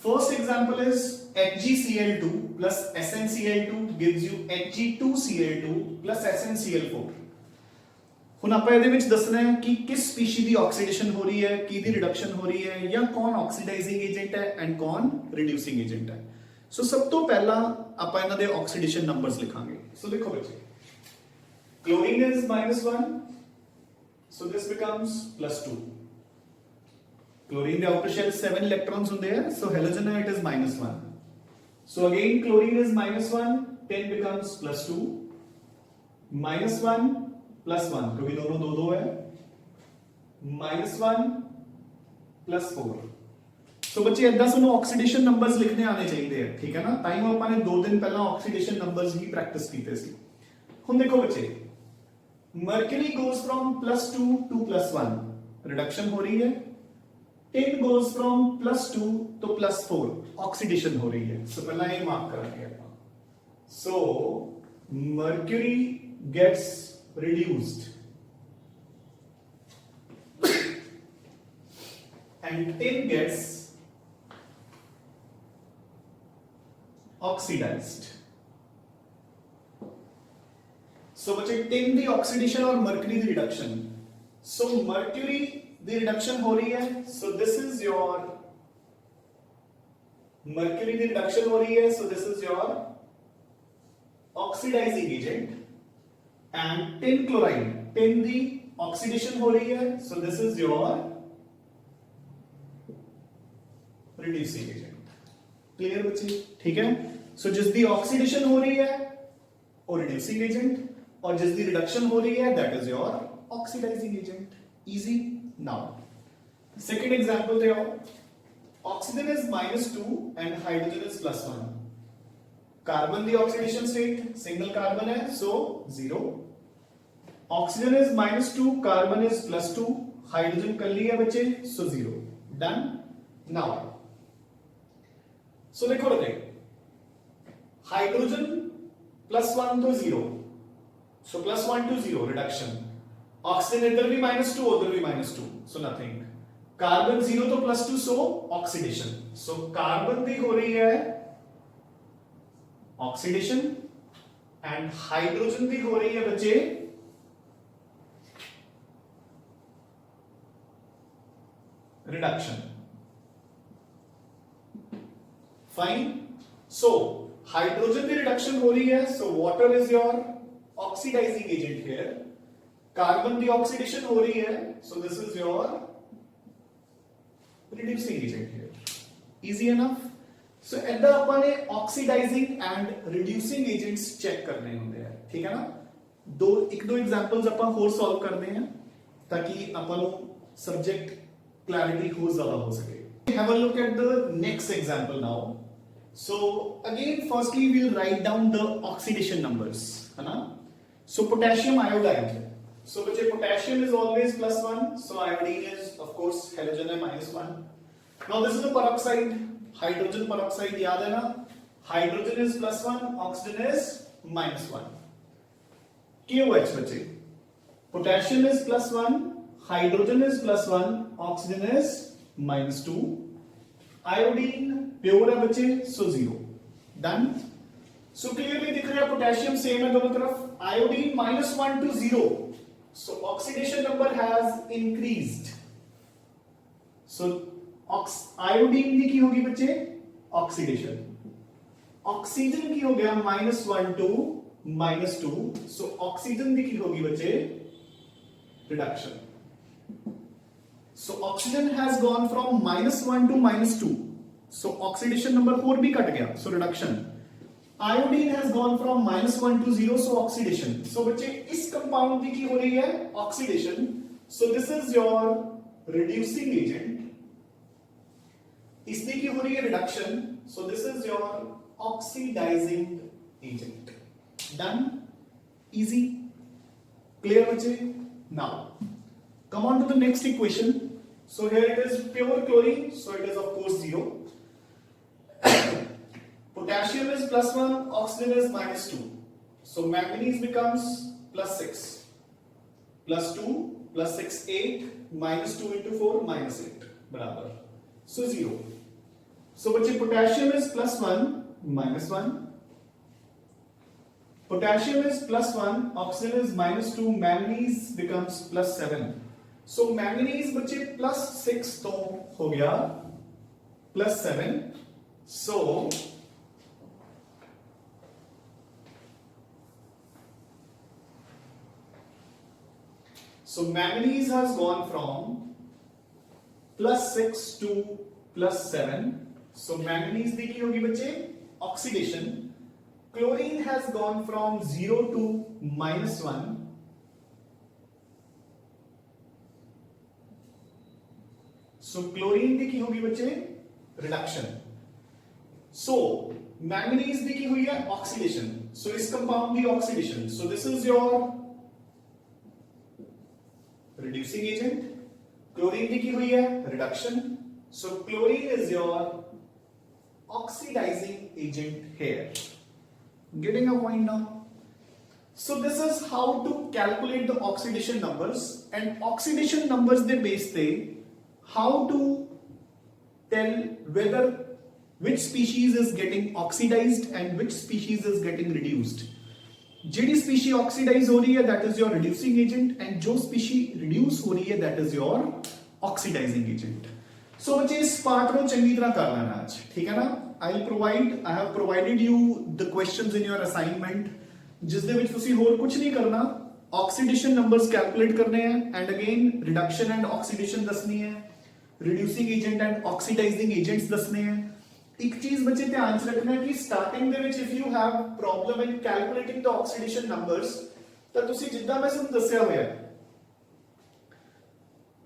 A: First example is HgCl2 plus SnCl2 gives you Hg2Cl2 plus SnCl4। ਹੁਣ ਆਪਾਂ ਇਹਦੇ ਵਿੱਚ ਦੱਸਣਾ ਹੈ ਕਿ ਕਿਸ ਸਪੀਸ਼ੀ ਦੀ ਆਕਸੀਡੇਸ਼ਨ ਹੋ ਰਹੀ ਹੈ, ਕਿਹਦੀ ਰਿਡਕਸ਼ਨ ਹੋ ਰਹੀ ਹੈ, ਜਾਂ ਕੌਣ ਆਕਸੀਡਾਈਜ਼ਿੰਗ ਏਜੰਟ ਹੈ ਐਂਡ ਕੌਣ ਰਿਡਿਊਸਿੰਗ ਏਜੰਟ ਹੈ। ਸੋ ਸਭ ਤੋਂ ਪਹਿਲਾਂ ਆਪਾਂ ਇਹਨਾਂ ਦੇ ਆਕਸੀਡੇਸ਼ਨ ਨੰਬਰਸ ਲਿਖਾਂਗੇ। ਸੋ ਦੇਖੋ ਬੱਚੇ, chlorine is -1, so this becomes +2। chlorine ਦੇ outer shell 7 electrons ਹੁੰਦੇ ਆ, so halogen है it is -1। so again chlorine is -1, 10 becomes +2, -1 +1 क्योंकि दोनों दो दो है, -1 +4। सो बच्चे इदां ਸਾਨੂੰ ਆਕਸੀਡੇਸ਼ਨ ਨੰਬਰਸ ਲਿਖਣੇ ਆਣੇ ਚਾਹੀਦੇ ਆ। ਠੀਕ ਹੈ ਨਾ, ਤਾਂ ਹੀ ਆਪਾਂ ਨੇ 2 ਦਿਨ ਪਹਿਲਾਂ ਆਕਸੀਡੇਸ਼ਨ ਨੰਬਰਸ ਹੀ ਪ੍ਰੈਕਟਿਸ ਕੀਤੇ ਸੀ। ਹੁਣ ਦੇਖੋ ਬੱਚੇ, mercury goes from +2 to +1, reduction हो रही है। tin goes from +2 to +4, oxidation हो रही है। सो पहला ये मार्क करेंगे अपन। सो mercury gets reduced and tin gets oxidized। so बच्चे, tin दी ऑक्सीडेशन और mercury दी रिडक्शन। so mercury दी रिडक्शन हो रही है, so this is your mercury the reduction हो रही है, so this is your oxidizing agent। and tin chloride, tin the oxidation हो रही है, so this is your reducing agent। Clear बच्चे? ठीक है, सो जिस दी ऑक्सीडेशन हो रही है वो रिड्यूसिंग एजेंट और जिस दी रिडक्शन हो रही है that is your oxidising agent. Easy. Now second example देखो, oxygen is -2 and hydrogen is +1। Carbon दी ऑक्सीडेशन स्टेट सिंगल कार्बन है, so 0। Oxygen is -2, carbon is +2, hydrogen कल्ली है बच्चे, सो 0। डन। नाउ सो देखो बच्चे, हाइड्रोजन +1 तो 0, सो +1 to 0 रिडक्शन। ऑक्सीजन इधर भी -2 उधर भी -2, सो नथिंग। कार्बन 0 तो +2, सो ऑक्सीडेशन। सो कार्बन भी हो रही है ऑक्सीडेशन एंड हाइड्रोजन भी हो रही है बच्चे रिडक्शन। फाइन। सो हाइड्रोजन की रिडक्शन हो रही है, so water is your oxidising agent here. Carbon की ऑक्सीडेशन हो रही है, so this is your reducing agent here. Easy enough. So इदा ਆਪਾਂ ਨੇ oxidising and reducing agents check करने ਹੁੰਦੇ ਆ। ਠੀਕ ਹੈ ਨਾ, ਇੱਕ ਦੋ ਐਗਜ਼ਾਮਪਲਸ ਆਪਾਂ ਹੋਰ ਸੋਲਵ ਕਰਦੇ ਹਾਂ ਤਾਂ ਕਿ ਆਪਾਂ ਨੂੰ ਸਬਜੈਕਟ क्लैरिटी हो ज्यादा हो सके। Have a look at the next example now। So again firstly we'll write down the oxidation numbers, है ना। So potassium iodide. So बच्चे potassium is always +1. So iodine is of course halogen है -1. Now this is a peroxide, hydrogen peroxide, याद है ना? Hydrogen is +1, oxygen is -1. KOH बच्चे. Potassium is +1, hydrogen is +1, oxygen is -2. Iodine pure है बच्चे, so 0. Done. So clearly दिख रहा है potassium same है दोनों तरफ. Iodine -1 to 0. So oxidation number has increased. So iodine की होगी बच्चे oxidation. Oxygen की हो गया -1 to -2. So oxygen की होगी बच्चे reduction. So oxygen has gone from -1 to -2. So oxidation number 4 भी कट गया. So reduction. Iodine has gone from -1 to 0, so oxidation. So बच्चे इस कंपाउंड की हो रही है oxidation. So this is your reducing agent. इसकी की हो रही है reduction. So this is your oxidizing agent. Done? Easy? Clear बच्चे? Now come on to the next equation. So here it is pure chlorine. So it is of course 0. Potassium is +1, oxygen is -2. So manganese becomes +6. +2 +6 8, -2 into 4 -8 बराबर. So 0. So बच्चे potassium is +1 -1. Potassium is +1, oxygen is -2, manganese becomes +7. So manganese बच्चे +6 तो हो गया +7. So manganese has gone from +6 to +7. So manganese दी की होगी बच्चे oxidation. Chlorine has gone from 0 to -1. So chlorine दी की होगी बच्चे reduction. So manganese दी की हुई है oxidation. So इस compound की oxidation. So this is your reducing agent. Chlorine दी की हुई है reduction. So chlorine is your oxidizing agent here. Getting a point now? So this is how to calculate the oxidation numbers, and oxidation numbers they base they how to tell whether which species is getting oxidized and which species is getting reduced. ਜਿਹੜੀ species oxidize हो रही है that is your reducing agent, and जो species reduce हो रही है that is your oxidizing agent. So बच्चे इस पार्ट को चंगी तरह कर लेना आज, ठीक है ना? I have provided you the questions in your assignment, जिस ਦੇ ਵਿੱਚ ਤੁਸੀਂ ਹੋਰ ਕੁਝ ਨਹੀਂ ਕਰਨਾ. Oxidation numbers calculate करने हैं, and again reduction and oxidation ਦੱਸਣੀ ਹੈ, reducing agent and oxidizing agents ਦੱਸਣੇ हैं. एक चीज बच्चे ध्यान च रखना है कि स्टार्टिंग ਦੇ ਵਿੱਚ if you have problem in calculating the oxidation numbers ਤਾਂ ਤੁਸੀਂ ਜਿੱਦਾਂ ਮੈਂ ਤੁਹਾਨੂੰ ਦੱਸਿਆ ਹੋਇਆ ਹੈ,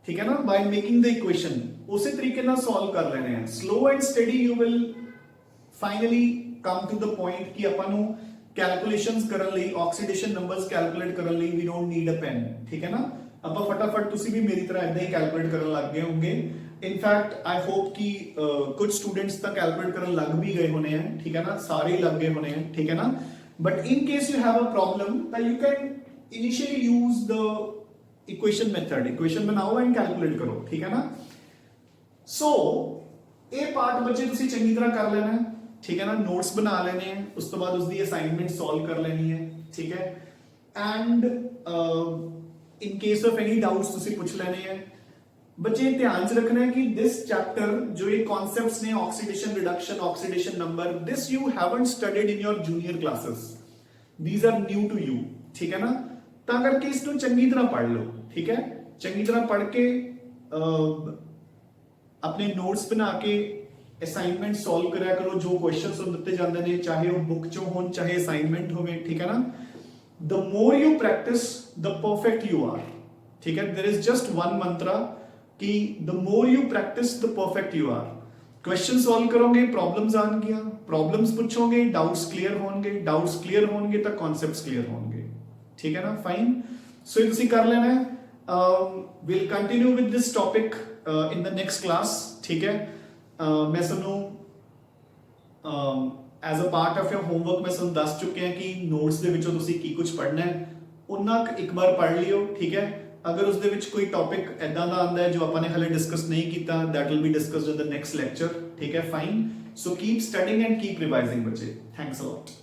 A: ठीक है ना, by making the equation उसी तरीके ਨਾਲ solve कर लेने हैं. Slow and steady you will finally come to the point कि ਆਪਾਂ ਨੂੰ calculations ਕਰਨ ਲਈ oxidation numbers calculate ਕਰਨ ਲਈ we don't need a pen, ठीक है ना? ਆਪਾਂ फटाफट ਤੁਸੀਂ भी मेरी तरह इतना ही calculate ਕਰਨ ਲੱਗ गए होंगे. इनफैक्ट आई होप कि कुछ स्टूडेंट्स तक कैलकुलेट करने लग भी गए होने हैं, ठीक है ना, सारे ही लग गए होने हैं, ठीक है ना. But in case you have a problem that you can initially use the equation method. Equation बनाओ एंड कैलकुलेट करो, ठीक है ना. सो ये पार्ट बच्चे तुसी चंगी तरह कर लेना है, ठीक है ना. नोट्स बना लेने हैं, उस तो बाद उसकी असाइनमेंट सॉल्व कर लेनी है, ठीक है. And in case of any doubts तुसी पूछ लेने हैं. बच्चे ध्यान से रखना है कि दिस चैप्टर जो ये कॉन्सेप्ट्स ने oxidation reduction, oxidation number, this you haven't studied in your junior classes. These are new to you, ठीक है ना. ਤਾਂ ਕਰਕੇ ਇਸ ਨੂੰ ਚੰਗੀ ਤਰ੍ਹਾਂ ਪੜ੍ਹ ਲਓ, ਠੀਕ ਹੈ. ਚੰਗੀ ਤਰ੍ਹਾਂ ਪੜ੍ਹ ਕੇ ਆਪਣੇ ਨੋਟਸ ਬਣਾ ਕੇ ਅਸਾਈਨਮੈਂਟ ਸੋਲਵ ਕਰਿਆ ਕਰੋ. ਜੋ ਕੁਐਸਚਨਸ ਦਿੱਤੇ ਜਾਂਦੇ ਨੇ, ਚਾਹੇ ਉਹ ਬੁੱਕ ਚੋਂ ਹੋਣ ਚਾਹੇ ਅਸਾਈਨਮੈਂਟ ਹੋਵੇ, ਠੀਕ ਹੈ ਨਾ. The more you practice the perfect you are, ठीक है. There is just one mantra कि the more you practice the perfect you are. Question solve करोगे, प्रॉब्लम्स आएंगी, प्रॉब्लम्स पूछोगे, डाउट्स क्लियर होंगे, डाउट्स क्लियर होंगे तो कॉन्सेप्ट्स क्लियर होंगे, ठीक है ना, फाइन। सो ये ਤੁਸੀਂ ਕਰ ਲੈਣਾ ਹੈ। we'll continue with this topic in the next class, ठीक है। मैं ਤੁਹਾਨੂੰ as a part of your homework ਮੈਂ ਤੁਹਾਨੂੰ ਦੱਸ ਚੁੱਕਿਆ ਕਿ ਨੋਟਸ ਦੇ ਵਿੱਚੋਂ ਤੁਸੀਂ ਕੀ ਕੁਝ ਪੜ੍ਹਨਾ ਹੈ, ਉਹਨਾਂ ਇੱਕ ਵਾਰ ਪੜ੍ਹ ਲਿਓ, ਠੀਕ ਹੈ। ਅਗਰ ਉਸ ਦੇ ਵਿੱਚ ਕੋਈ ਟੌਪਿਕ ਐਦਾਂ ਦਾ ਆਉਂਦਾ ਹੈ ਜੋ ਆਪਾਂ ਨੇ ਹਲੇ ਡਿਸਕਸ ਨਹੀਂ ਕੀਤਾ, that will be discussed in the next lecture, ठीक है, fine। So keep studying and keep revising बच्चे। Thanks a lot।